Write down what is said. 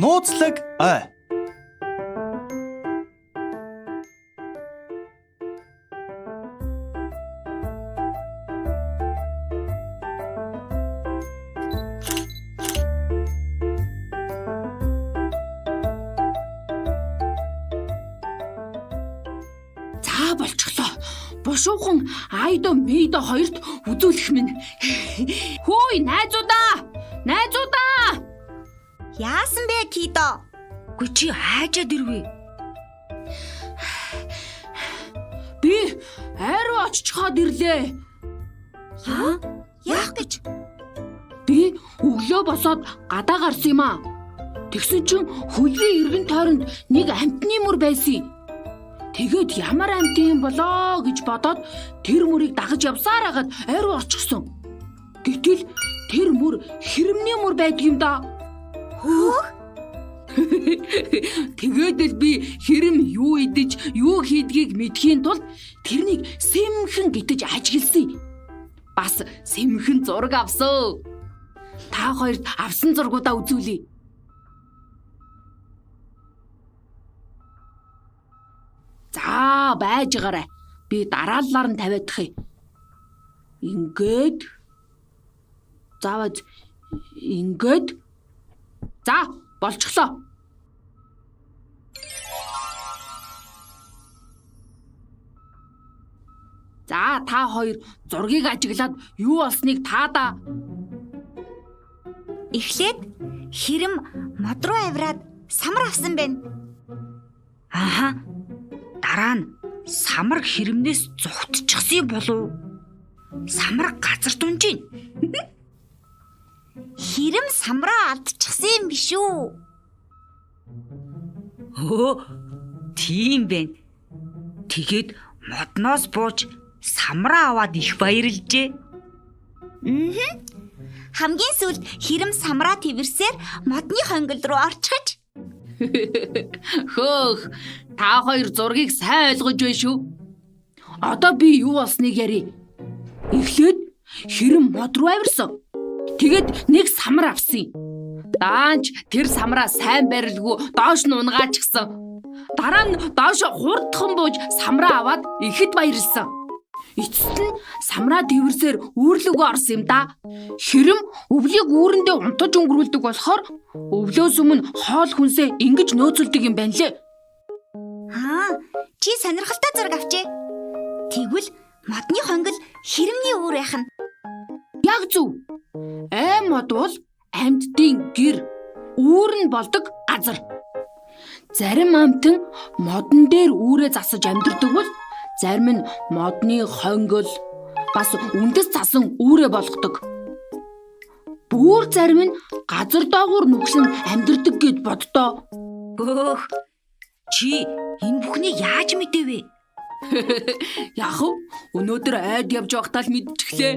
Нууцлаг ой. За болчихлоо. Бушуухан Айдо Мейдо хоёрт үзүүлэх минь. Хөөе найзуудаа! Найзуудаа! Яасан бэ Кидо? Гүй чи хаажаад ирвэ? Би арай очичхоод ирлээ. Яах гэж? Би өглөө босоод гадаа гарсан юм аа. Тэгсэн чинь хөлгийн эргэн тойронд нэг амтны мөр байсан. Тэгээд ямар амтын болоо гэж бодоод тэр мөрийг дагаж явсаар хагаад арай очихсон. Гэтэл тэр мөр хэрэмний мөр байдаг юм да. Тэгээд л би хэрэм юу идэж, юу хийдгийг мэдхийн тулд тэрнийг сэмхэн гитэж ажигласан. Бас сэмхэн зураг авсан. Та хоёрт авсан зургуудаа үзүүлье. За байж гараа. Би дарааллаар нь тавиадах юм. Ингээд. Заавал ингээд. За болчихлоо. За та хоёр зургийг ажиглаад юу болсныг таадаа. Эхлээд хэрэм мод руу авираад самар авсан байна. Ааха. Дараа нь самар хэрэмнээс зүгтчихсэн болов. Самар газар дунжин. Хэрэм самраа алдчихсан юм биш үү? Өө, тийм байна. Тэгээд модноос бууж самраа аваад их баярлжээ. Хамгийн сүүлд хэрэм самраа твэрсээр модны хонгол руу орчихж. Хөөх, та хоёр зургийг сайн ойлгож байна шүү. Одоо би юу болсныг ярив. Эхлээд хэрэм мод руу авирсан. Тэгээд нэг самар авсан. Даанч тэр самраа сайн барилгүй доош нь унгаачихсан. Дараа нь доош хурдхан бууж самраа аваад ихэд баярлсан. Эцэст нь самраа дэвэрсээр үүрлэгөө орсон юм да. Хэрэм өвлийг үүрэндээ унтаж өнгөрүүлдэг болохоор өвлөөс өмнө хоол хүнсээ ингэж нөөцөлдөг юм байна лээ. Чи сонирхолтой зураг авчээ. Тэгвэл модны хонгол хэрэмний үүр байх нь. Яг зөв. Мод бол амьтдын гэр, үүр нь болдог газар. Зарим амьтан модон дээр үүрээ засаж амьдардаг бол зарим нь модны хонгол бас үндэс засан үүрээ болгодог. Бүр зарим нь газар доогуур нүгсэн амьдардаг гэд боддоо. Өөх. Чи энэ бүхнийг яаж мэдэвэ? Яг уу өнөөдөр айд явж байхдаа л мэдчихлээ.